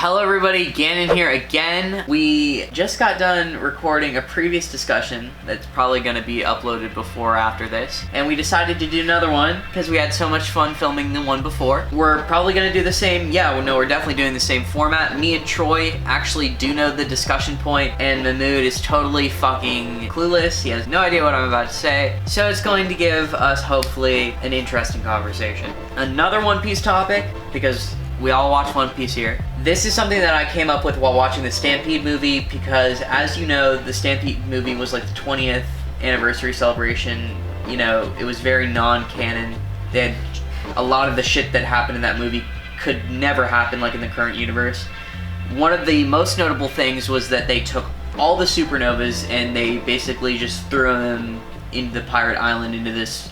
Hello everybody, Gannon here again. We just got done recording a previous discussion that's probably going to be uploaded before or after this. And we decided to do another one because we had so much fun filming the one before. We're probably going to do the same, we're definitely doing the same format. Me and Troy actually do know the discussion point, and Mahmood is totally fucking clueless. He has no idea what I'm about to say. So it's going to give us, hopefully, an interesting conversation. Another One Piece topic, because we all watch One Piece here. This is something that I came up with while watching the Stampede movie because, as you know, the Stampede movie was like the 20th anniversary celebration. You know, it was very non-canon. They had a lot of the shit that happened in that movie could never happen like in the current universe. One of the most notable things was that they took all the Supernovas and they basically just threw them into the pirate island, into this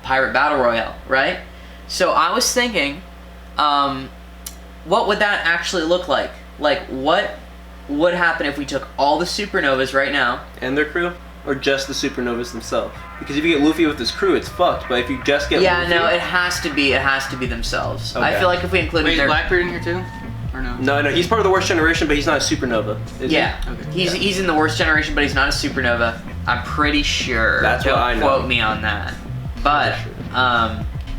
pirate battle royale, right? So I was thinking, what would that actually look like? Like, what would happen if we took all the Supernovas right now? And their crew? Or just the Supernovas themselves? Because if you get Luffy with his crew, it's fucked. But if you just get Luffy... no, it has to be themselves. Okay. I feel like if we included Wait, is Blackbeard in here too? Or no? No, he's part of the worst generation, but he's not a supernova. Yeah, he? Okay. He's in the worst generation, but he's not a supernova. I'm pretty sure. That's what I know. Don't quote me on that. But,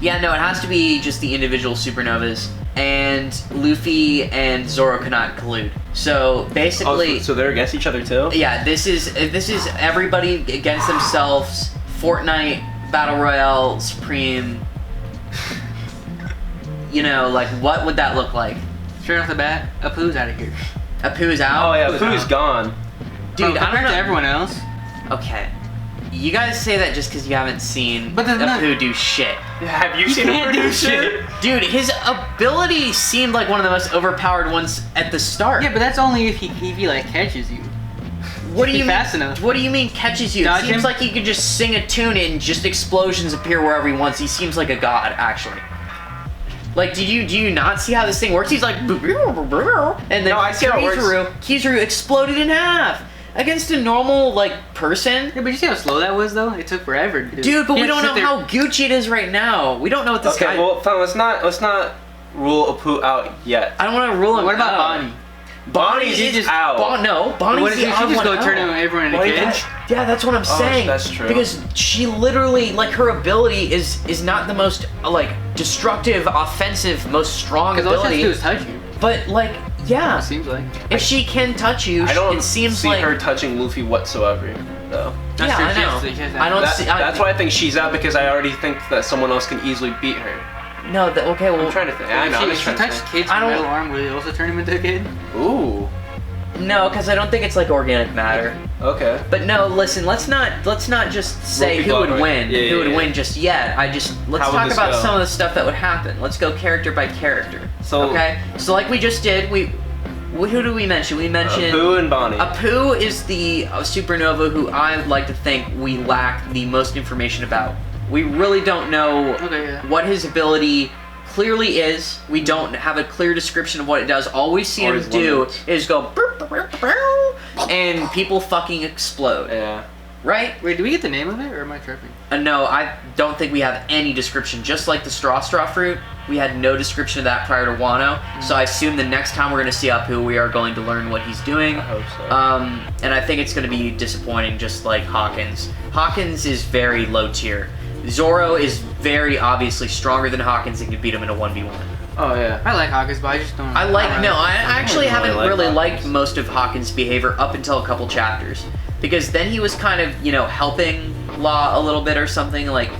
it has to be just the individual supernovas, and Luffy and Zoro cannot collude. So basically, so they're against each other too? Yeah, this is everybody against themselves. Fortnite Battle Royale Supreme. You know, like, what would that look like? Straight off the bat, Apu's out of here. Apu's out? Oh yeah, Apu's gone. Dude, I don't know. To everyone else. Okay. You guys say that just because you haven't seen Apu do shit. Have you seen Apu do shit? Dude, his ability seemed like one of the most overpowered ones at the start. Yeah, but that's only if he like catches you. What do you mean? Fast enough. What do you mean catches you? Dodge it seems him? like he could just sing a tune and just explosions appear wherever he wants. He seems like a god, actually. Like, do you not see how this thing works? He's like, and then no, I see how it works. Kizaru exploded in half. Against a normal, like, person? Yeah, but you see how slow that was, though? It took forever. Dude, but we don't know how Gucci it is right now. We don't know what this guy... Okay, well, fine, let's not rule Apu out yet. I don't want to rule him out. What about Bonnie? Bonnie's just out. Bonnie's the odd one out. She just go turn everyone into kids? Yeah, that's what I'm saying. That's true. Because she literally, like, her ability is not the most, like, destructive, offensive, most strong ability. Because all she has to do is touch you. But, like... Yeah. It seems like. If she can touch you, it seems see like her touching Luffy whatsoever, though. That's yeah, true. I know. That's why I think she's out, because I already think that someone else can easily beat her. No, okay, well... I'm trying to think. I know, if she touched kids with metal arm, would it also turn him into a kid? Ooh. No, because I don't think it's like organic matter. Okay. But no, listen, let's not just say who would win. Who would win just yet. Let's talk about some of the stuff that would happen. Let's go character by character. Okay? So like we just did, who do we mention? We mentioned... Apu and Bonnie. Apu is the supernova who I would like to think we lack the most information about. We really don't know what his ability clearly is. We don't have a clear description of what it does. All we see him do is go... and people fucking explode. Yeah. Right? Wait, do we get the name of it, or am I tripping? No, I don't think we have any description. Just like the straw fruit, we had no description of that prior to Wano. So I assume the next time we're going to see Apu, we are going to learn what he's doing. I hope so. And I think it's going to be disappointing, just like Hawkins. Hawkins is very low tier. Zoro is very obviously stronger than Hawkins and can beat him in a 1v1. Oh yeah, I like Hawkins, but I just don't. I actually haven't really liked most of Hawkins' behavior up until a couple chapters. Because then he was kind of, helping Law a little bit or something, like,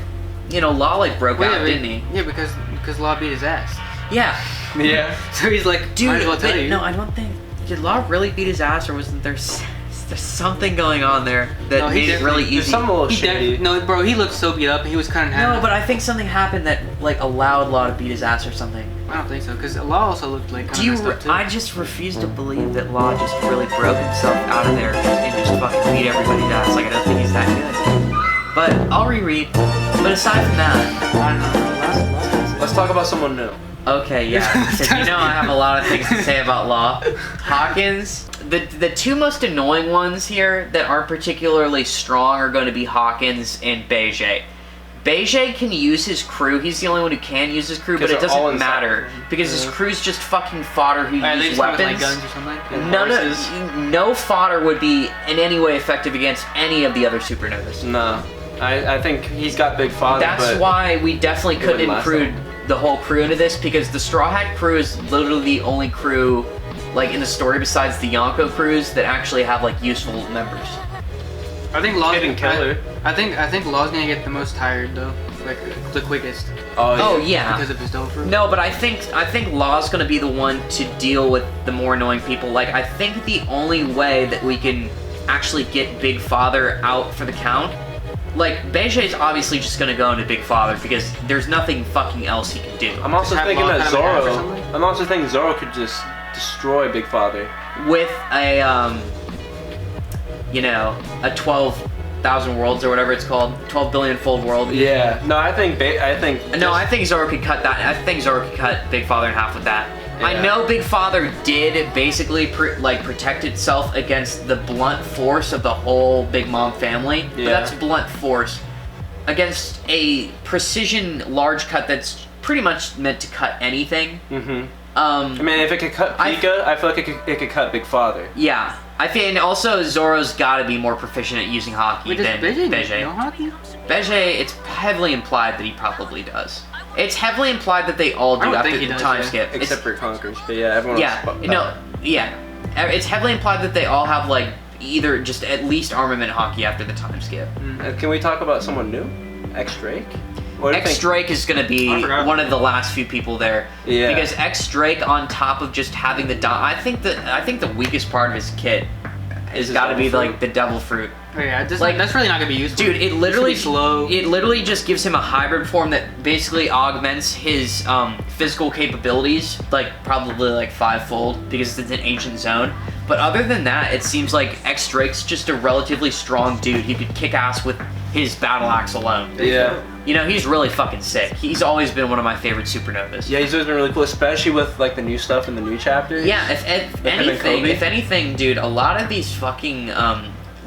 Law, like, broke out, didn't he? Yeah, because Law beat his ass. Yeah. Yeah. So he's like, dude, might as well tell you. No, I don't think, did Law really beat his ass, or wasn't there something going on there that made it really easy? There's something a little shady. No, bro, he looked so beat up, he was kind of happy. No, but I think something happened that, like, allowed Law to beat his ass or something. I don't think so, because Law also looked like kind of messed up too. I just refuse to believe that Law just really broke himself out of there and just fucking beat everybody's ass. Like, I don't think he's that good. But I'll reread. But aside from that, I don't know. Let's talk about someone new. Okay, yeah, because I have a lot of things to say about Law. Hawkins, the two most annoying ones here that aren't particularly strong are going to be Hawkins and Beige. Beige can use his crew. He's the only one who can use his crew, but it Because they're all doesn't inside. matter because his crew's just fucking fodder who They use just come with, weapons. like guns or something. And horses. No fodder would be in any way effective against any of the other supernovas. No, I think he's got Big Father. That's but why we definitely couldn't wouldn't last include the whole crew into this, because the Straw Hat crew is literally the only crew, like in the story besides the Yonko crews, that actually have like useful members. I think Law's Kid and Killer. I think Law's gonna get the most tired though, like the quickest Oh yeah. because of his dough fruit. No, but I think Law's gonna be the one to deal with the more annoying people. Like, I think the only way that we can actually get Big Father out for the count, like, Beige is obviously just gonna go into Big Father because there's nothing fucking else he can do. I'm also Just have thinking Law that kind of like half or Zoro. something? I'm also thinking Zoro could just destroy Big Father. With a a 12,000 worlds or whatever it's called, 12 billion fold world. Yeah. No, I think. No, I think Zoro could cut that. I think Zoro could cut Big Father in half with that. I Yeah. know Big Father did basically protect itself against the blunt force of the whole Big Mom family, but Yeah. that's blunt force against a precision large cut that's pretty much meant to cut anything. Mm-hmm. I mean, if it could cut Pika, I feel like it could cut Big Father. Yeah, I think, and also Zoro's got to be more proficient at using hockey Wait, does than Beige Beige. know hockey? Beige, it's heavily implied that he probably does. It's heavily implied that they all do I would after think he the does, time yeah. skip. Except for Conkers. But yeah, everyone Yeah, else. no, yeah. It's heavily implied that they all have like either just at least armament hockey after the time skip. Can we talk about someone new? X Drake? What do you X think? Drake is going to be I forgot. one of the last few people there. Yeah. Because X Drake, on top of just having I think the weakest part of his kit has his got to be devil like the devil fruit. Oh, yeah, Like- that's really not gonna be useful. Dude, it literally It's gonna be slow. It literally just gives him a hybrid form that basically augments his physical capabilities, like probably like 5-fold because it's an ancient zone. But other than that, it seems like X Drake's just a relatively strong dude. He could kick ass with his battle axe alone. Yeah. You know, he's really fucking sick. He's always been one of my favorite supernovas. Yeah, he's always been really cool, especially with like the new stuff in the new chapters. Yeah, if With him and Kobe. anything, dude, a lot of these fucking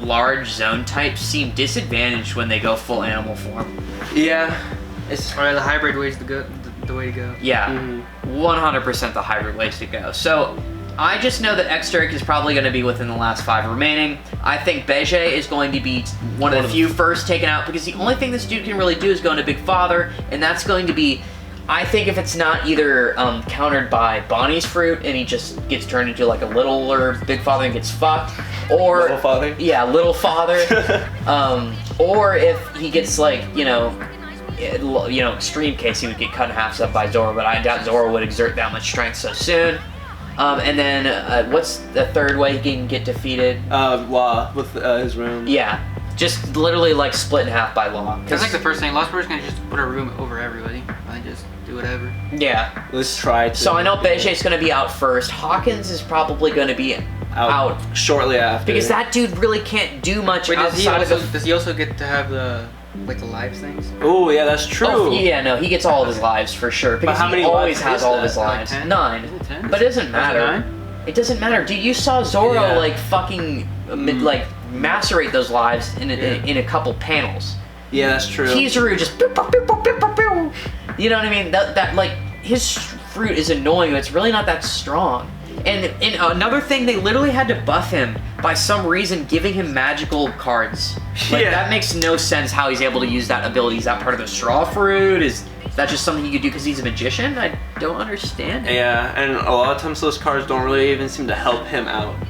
large zone types seem disadvantaged when they go full animal form. Yeah. It's. Or the hybrid way is the way to go. Yeah, Mhm. 100% the hybrid ways to go. So, I just know that X Drake is probably going to be within the last 5 remaining. I think Beige is going to be one of the few first taken out because the only thing this dude can really do is go into Big Father, and that's going to be, I think, if it's not either countered by Bonnie's fruit and he just gets turned into like a littler Big Father and gets fucked, or Little Father? yeah, Little Father, or if he gets like extreme case, he would get cut in half up by Zoro, but I doubt Zoro would exert that much strength so soon. And then what's the third way he can get defeated? Law with his room. Yeah, just literally like split in half by Law. That's like the first thing. Lost Bird's gonna just put a room over everybody. Like just do whatever. Yeah. Let's try to. So I know Beige's going to be out first. Hawkins is probably going to be out shortly after. because that dude really can't do much Wait, outside of the. does he also get to have the lives things? Oh yeah, that's true. Oh, yeah, no, he gets all of his lives for sure. Because how many he always lives has is all of that? his Like lives. 10? 9. Is it 10? But it doesn't Is it matter. 9? It doesn't matter. Dude, you saw Zoro Yeah. like fucking like macerate those lives in a couple panels. Yeah, that's true. Kizaru just boop, boop, boop, boop, boop, boop, boop. You know what I mean? That like his fruit is annoying, but it's really not that strong. And another thing, they literally had to buff him by some reason, giving him magical cards. Like Yeah. that makes no sense how he's able to use that ability. Is that part of the straw fruit? Is that just something he could do because he's a magician? I don't understand it. Yeah, and a lot of times those cards don't really even seem to help him out. It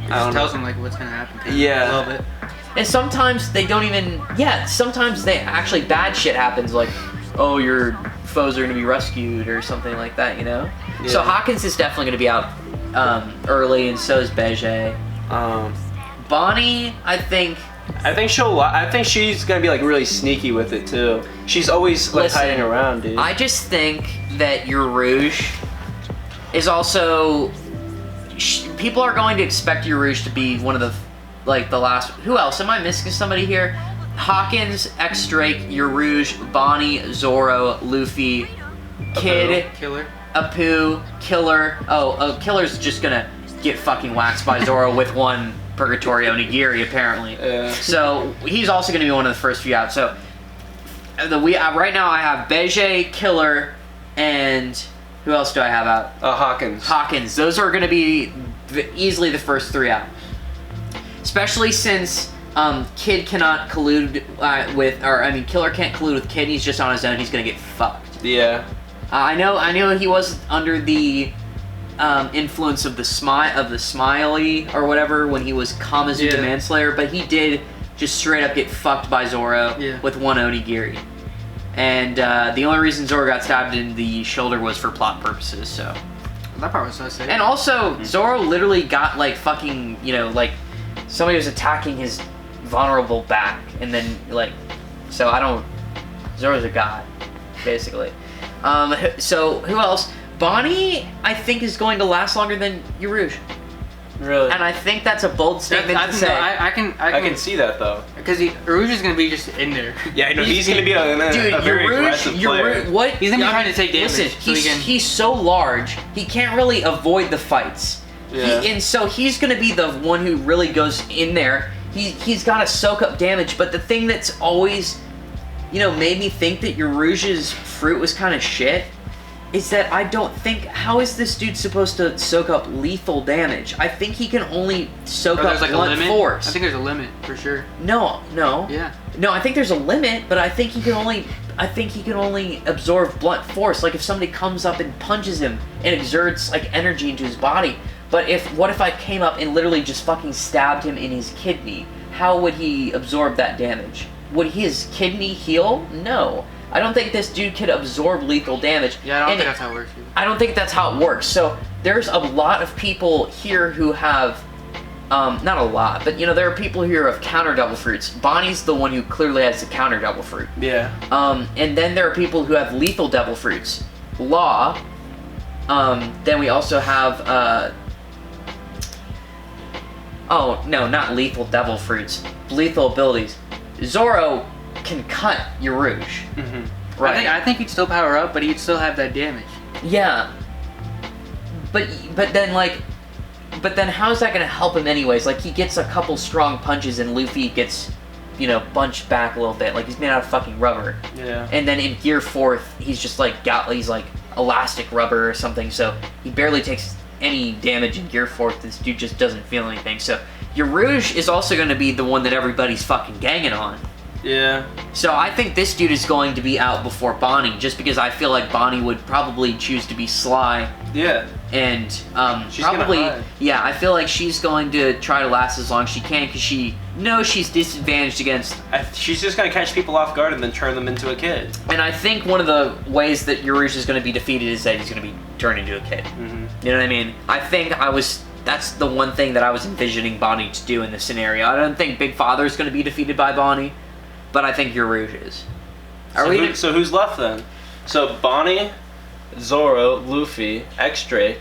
I just don't tells know. him like what's gonna happen. kinda, Yeah. A little bit. And sometimes they don't even. Yeah, sometimes they actually bad shit happens. Like, oh, your foes are gonna be rescued or something like that. You know. Yeah. So Hawkins is definitely gonna be out early, and so is Beige. Bonnie, I think. I think she's gonna be like really sneaky with it too. She's always like Listen, hiding around, dude. I just think that your Rouge is also. People are going to expect your Rouge to be one of the last. Who else? Am I missing somebody here? Hawkins, X Drake, your Rouge, Bonnie, Zoro, Luffy, Kid, Killer. Apu, Killer. Killer's just gonna get fucking waxed by Zoro with one Purgatory Onigiri apparently. Yeah. So he's also gonna be one of the first few out. So right now I have Beige, Killer, and who else do I have out? Hawkins. Hawkins. Those are going to be easily the first 3 out. Especially since Kid cannot collude Killer can't collude with Kid. He's just on his own. He's going to get fucked. Yeah. I know he was under the influence of the Smiley or whatever when he was Kamazu the Manslayer, but he did just straight up get fucked by Zoro with one Onigiri. And the only reason Zoro got stabbed in the shoulder was for plot purposes, so. That part was so sick. And also, Zoro literally got like fucking, like somebody was attacking his vulnerable back, and then like, so Zoro's a god, basically. So who else? Bonnie, I think, is going to last longer than Yaruj. Really? And I think that's a bold statement to say. I can see that though. Because Rouge is gonna be just in there. Yeah, I know he's gonna be a very aggressive player. What? He's gonna be trying to take damage. Listen, he's so large, he can't really avoid the fights. Yeah. And so he's gonna be the one who really goes in there. He's gotta soak up damage. But the thing that's always, made me think that Yaruge's fruit was kind of shit is that I don't think, how is this dude supposed to soak up lethal damage? I think he can only soak up blunt force. I think there's a limit for sure. No. Yeah. No, I think there's a limit, but I think he can only absorb blunt force. Like if somebody comes up and punches him and exerts like energy into his body. But what if I came up and literally just fucking stabbed him in his kidney? How would he absorb that damage? Would his kidney heal? No. I don't think this dude could absorb lethal damage. Yeah, I don't think that's how it works either. I don't think that's how it works. So there's a lot of people here who have, not a lot, but there are people here who have counter devil fruits. Bonnie's the one who clearly has the counter devil fruit. Yeah. And then there are people who have lethal devil fruits. Law. Then we also have, oh, no, not lethal devil fruits. Lethal abilities. Zoro can cut Yaruj. Mm-hmm. Right. I think he'd still power up, but he'd still have that damage. Yeah. But then how's that gonna help him anyways? Like he gets a couple strong punches and Luffy gets, bunched back a little bit. Like he's made out of fucking rubber. Yeah. And then in Gear 4th, he's just like he's like elastic rubber or something. So he barely takes any damage in Gear 4th. This dude just doesn't feel anything. So Yaruj is also gonna be the one that everybody's fucking ganging on. Yeah. So I think this dude is going to be out before Bonnie, just because I feel like Bonnie would probably choose to be sly. Yeah. And she's probably, gonna hide. yeah, I feel like she's going to try to last as long as she can, because she knows she's disadvantaged against. She's just gonna catch people off guard and then turn them into a kid. And I think one of the ways that Yaruj is going to be defeated is that he's going to be turned into a kid. Mm-hmm. You know what I mean? I think that's the one thing that I was envisioning Bonnie to do in this scenario. I don't think Big Father is going to be defeated by Bonnie. But I think Yaruj is. So who's left then? So Bonnie, Zoro, Luffy, X-Drake,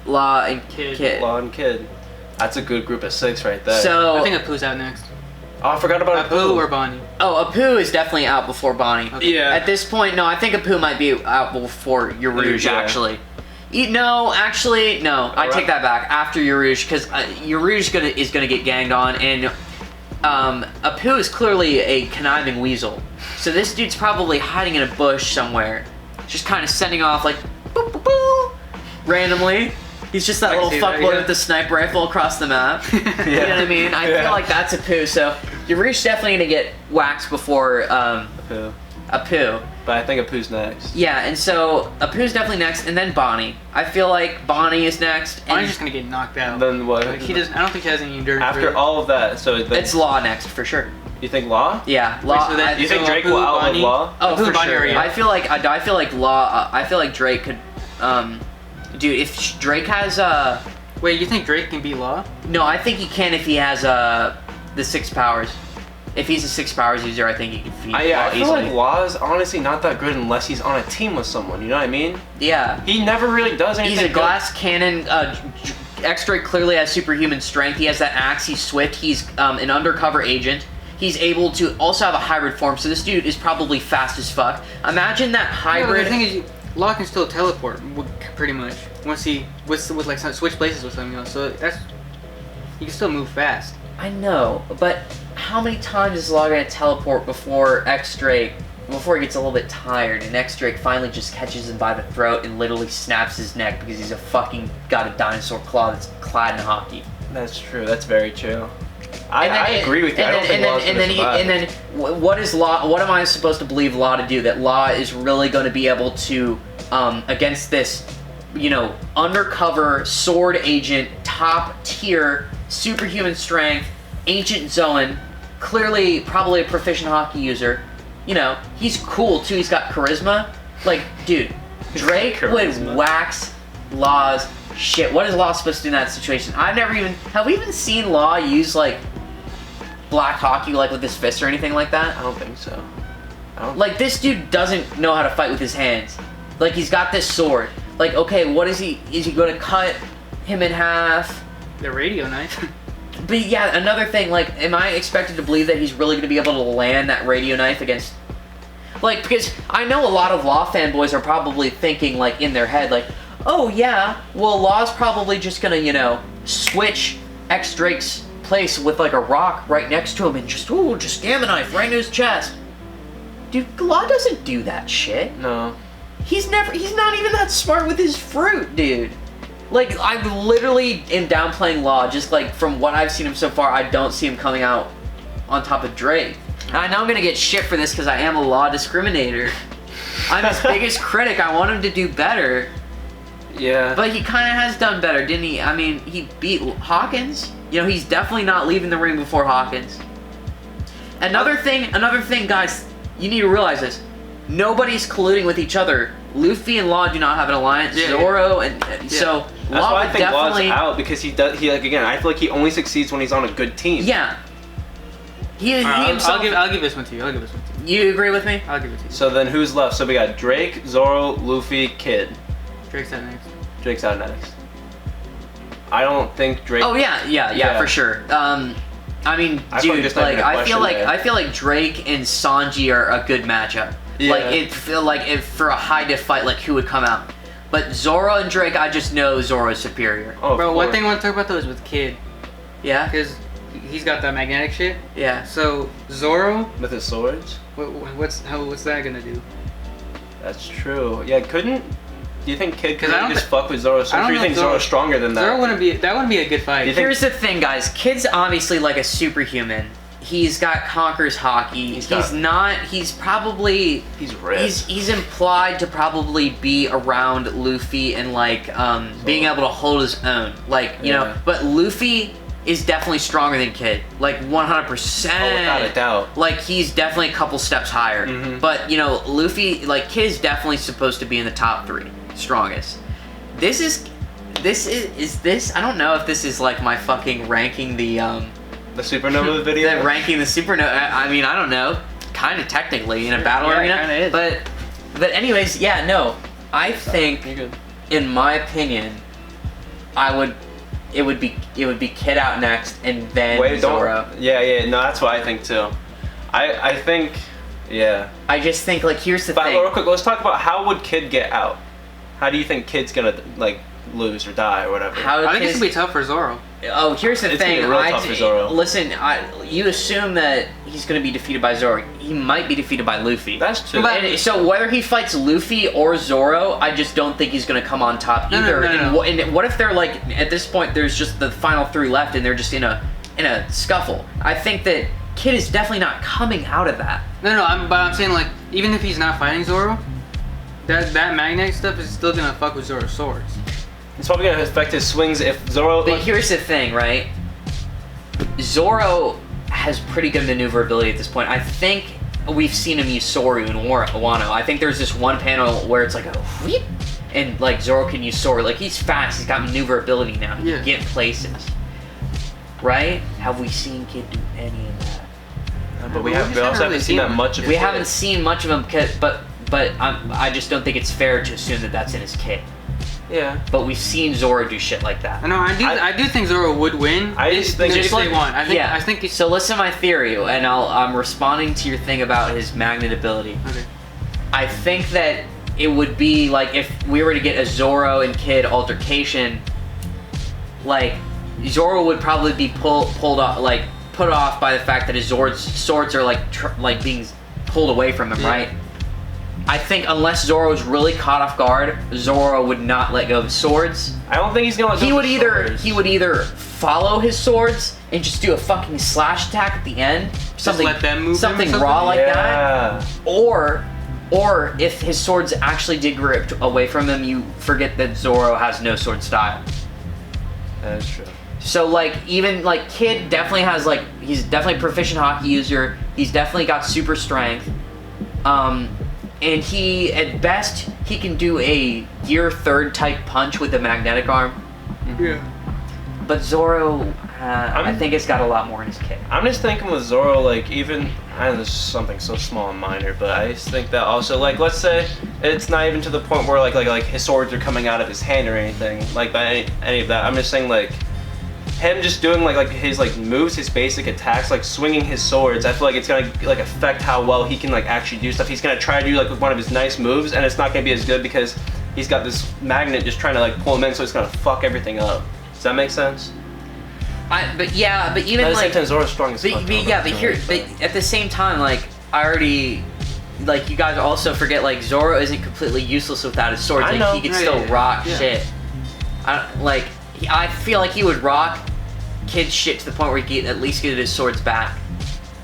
Law, and Kid. Law and Kid. That's a good group of 6 right there. So I think Apu's out next. Oh, I forgot about Apu or Bonnie. Oh, Apu is definitely out before Bonnie. Okay. Yeah. At this point, no, I think Apu might be out before Yaruj, Yeah. actually. No, I take that back. After Yaruj, because Yaruj is gonna get ganged on, and Apu is clearly a conniving weasel. So this dude's probably hiding in a bush somewhere, just kind of sending off like boop, boop, boop, randomly. He's just that little fuckboy with the sniper rifle across the map. You know what I mean? I feel like that's Apu. So Yaruj definitely gonna get waxed before Apu. But I think Apu's next. Yeah, and so Apu's definitely next, and then Bonnie. I feel like Bonnie is next. Bonnie's just gonna get knocked out. Then what? Like, I don't think he has any endurance. After all of that, so then, It's Law next for sure. You think Law? Yeah, Law. so then- You think So Drake Apu, will outlive Bonnie? Law? Oh, Apu, for Bonnie, sure. yeah. I feel like Law. I feel like Drake could. Dude, if Drake has Wait, you think Drake can beat Law? no, I think he can if he has the 6 powers. If he's a 6 powers user, I think he can defeat I Law feel easily. like Law is honestly not that good unless he's on a team with someone. You know what I mean? Yeah. He never really does anything. He's a glass cannon. X-Drake clearly has superhuman strength. He has that axe. He's swift. He's an undercover agent. He's able to also have a hybrid form. So this dude is probably fast as fuck. Imagine that Yeah, but hybrid. the thing is, Law can still teleport, pretty much. Once he with like switch places with something else, so that's you can still move fast. I know, but how many times is Law gonna teleport before X-Drake before he gets a little bit tired, and X-Drake finally just catches him by the throat and literally snaps his neck because he's got a dinosaur claw that's clad in hockey. That's true. That's very true. I agree with you. I don't think Law's gonna survive. And then what is Law? What am I supposed to believe Law to do? That Law is really going to be able to against this, undercover sword agent, top tier, superhuman strength, ancient Zoan, clearly probably a proficient hockey user. He's cool too. He's got charisma. Like, dude, Drake would wax Law's shit. What is Law supposed to do in that situation? Have we even seen Law use like black hockey like with his fists or anything like that? I don't think so. Like, this dude doesn't know how to fight with his hands. Like, he's got this sword. Like, okay, what is he? Is he going to cut him in half? The radio knife. But yeah, another thing, like, am I expected to believe that he's really going to be able to land that radio knife against... Like, because I know a lot of Law fanboys are probably thinking, like, in their head, like, oh yeah, well, Law's probably just going to, switch X-Drake's place with, like, a rock right next to him and just gamma knife right in his chest. Dude, Law doesn't do that shit. No. He's not even that smart with his fruit, dude. Like, I literally am downplaying Law, just like from what I've seen him so far, I don't see him coming out on top of Drake. And I know I'm gonna get shit for this because I am a Law discriminator. I'm his biggest critic, I want him to do better. Yeah. But he kinda has done better, didn't he? I mean, he beat Hawkins. He's definitely not leaving the ring before Hawkins. Another thing, guys, you need to realize this. Nobody's colluding with each other. Luffy and Law do not have an alliance. Yeah. Zoro and so That's Law why I would think definitely Law's out, because he again, I feel like he only succeeds when he's on a good team. Yeah. He himself. I'll give this one to you. You agree with me? I'll give it to you. So then who's left? So we got Drake, Zoro, Luffy, Kid. Drake's out next. Drake's out next. I don't think Drake. Oh yeah, for sure. I mean, I feel like dude, there's not even a I feel question like Drake and Sanji are a good matchup. Yeah. Like for a high diff fight, like who would come out? But Zoro and Drake, I just know Zoro is superior. Oh, Bro, of one course. thing I want to talk about though is with Kid, Yeah. because he's got that magnetic shit. Yeah. So Zoro, With his swords. what's that gonna do? That's true. Yeah, couldn't. Do you think Kid could 'Cause I really don't just fuck with Zoro? So I don't you know think if Zoro- Zoro's stronger than that? Zoro wouldn't be a good fight. You think- Here's the thing, guys. Kid's obviously like a superhuman. He's got Conqueror's hockey. He's probably He's ripped. He's implied to probably be around Luffy and like being able to hold his own. Like, Yeah. but Luffy is definitely stronger than Kid. Like 100%. Oh, without a doubt. Like, he's definitely a couple steps higher. Mhm. But, Luffy, like, Kid is definitely supposed to be in the top 3 strongest. This is this, I don't know if this is like my fucking ranking the Supernova video. ranking the Supernova. I mean, I don't know. Kind of technically in a battle Yeah, it arena. kinda is. But anyways, yeah, no. I think, You're good. in my opinion, it would be Kid out next and then Wait, Zoro. don't. Yeah. No, that's what I think too. I think. Yeah. I just think, like, here's the But thing. real quick, let's talk about how would Kid get out. How do you think Kid's gonna like lose or die or whatever? How I think Kid's- it's gonna be tough for Zoro. Oh, here's the It's gonna thing. be real tough for Zoro. Listen, you assume that he's going to be defeated by Zoro. He might be defeated by Luffy. That's true. And so whether he fights Luffy or Zoro, I just don't think he's going to come on top No, either. no. And what if they're like, at this point, there's just the final 3 left, and they're just in a scuffle? I think that Kid is definitely not coming out of that. No, but I'm saying, like, even if he's not fighting Zoro, that magnetic stuff is still gonna fuck with Zoro's swords. It's probably gonna affect his swings if Zoro. But here's the thing, right? Zoro has pretty good maneuverability at this point. I think we've seen him use Soru in Wano. I think there's this one panel where it's like a wheep, and like Zoro can use Soru. Like, he's fast, he's got maneuverability now. He Yeah. can get places. Right? Have we seen Kid do any of that? but we Well, have. we We just also haven't haven't really seen that seen much of. We Kid. haven't seen much of him, but I just don't think it's fair to assume that that's in his kit. Yeah. But we've seen Zoro do shit like that. I know. I do think Zoro would win. I just think if just they like- won. I think. Yeah. I think. So listen to my theory, and I'm responding to your thing about his magnet ability. Okay. I think that it would be like if we were to get a Zoro and Kid altercation, like Zoro would probably be pulled off, like put off by the fact that his swords are like being pulled away from him, right? I think unless Zoro was really caught off guard, Zoro would not let go of his swords. I don't think he's gonna let go of his swords. He would either follow his swords and just do a fucking slash attack at the end, Just let them move something him or raw like Yeah. that, or if his swords actually did grip away from him, you forget that Zoro has no sword style. That is true. So like even like Kid definitely has like he's definitely a proficient hockey user. He's definitely got super strength. And he at best he can do a gear 3rd type punch with a magnetic arm. Yeah. But Zoro, I think it's got a lot more in his kit. I'm just thinking with Zoro, like even I know this is something so small and minor, but I just think that also like let's say it's not even to the point where like his swords are coming out of his hand or anything like by any of that. I'm just saying like him just doing like his like moves, his basic attacks, like swinging his swords. I feel like it's gonna like affect how well he can like actually do stuff. He's gonna try to do like one of his nice moves, and it's not gonna be as good because he's got this magnet just trying to like pull him in, so it's gonna fuck everything up. Does that make sense? But even At the like same time, Zoro's strong as fuck. but at the same time, like I already, like you guys also forget, like Zoro isn't completely useless without his swords. I Like know. he can still rock shit. I feel like he would rock Kid's shit to the point where he could at least get his swords back.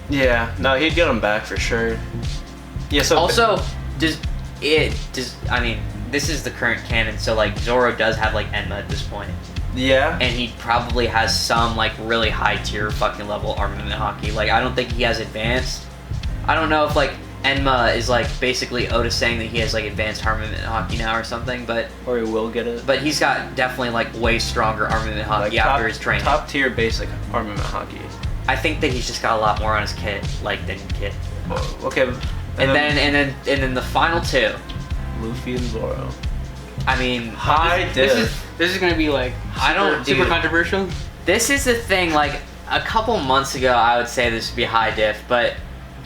Yeah, no, he'd get him back for sure. Yeah. So Also, I mean, this is the current canon, so like Zoro does have like Enma at this point. yeah. And he probably has some like really high tier fucking level armament hockey. Like I don't think he has advanced. I don't know if like Enma is like basically Oda saying that he has like advanced armament hockey now or something, but Or he will get it. but he's got definitely like way stronger armament hockey after his training. Top tier basic armament hockey. I think that he's just got a lot more on his kit like than Kid. Okay. And then the final two. Luffy and Zoro. I mean, High diff. This is gonna be like super controversial. This is the thing. Like a couple months ago, I would say this would be high diff, but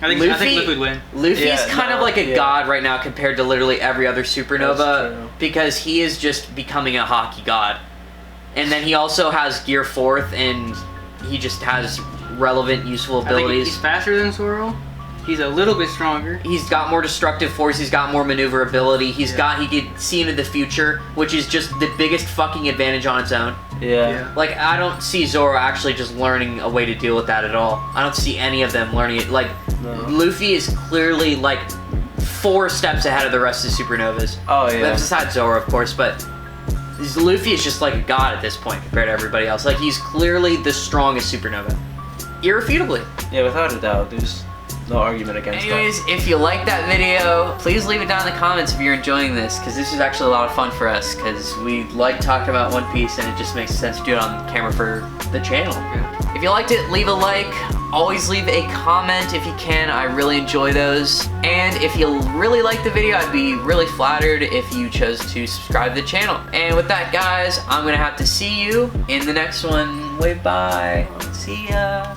I think Luffy would win. Luffy's kind of like a god right now compared to literally every other That's supernova true. because he is just becoming a hockey god. And then he also has gear 4th and he just has relevant, useful I think abilities. he's faster than Zoro. He's a little bit stronger. He's got more destructive force, he's got more maneuverability, he can see into the future, which is just the biggest fucking advantage on its own. Yeah. Like, I don't see Zoro actually just learning a way to deal with that at all. I don't see any of them learning it. Like, No. Luffy is clearly, like, 4 steps ahead of the rest of the supernovas. Oh yeah. Besides Zoro, of course, but Luffy is just like a god at this point compared to everybody else. Like, he's clearly the strongest supernova. Irrefutably. Yeah, without a doubt. There's no argument against Anyways, if you like that video, please leave it down in the comments if you're enjoying this, because this is actually a lot of fun for us, because we like talking about One Piece, and it just makes sense to do it on camera for the channel. If you liked it, leave a like. Always leave a comment if you can. I really enjoy those. And if you really like the video, I'd be really flattered if you chose to subscribe to the channel. And with that, guys, I'm going to have to see you in the next one. Wave bye. See ya.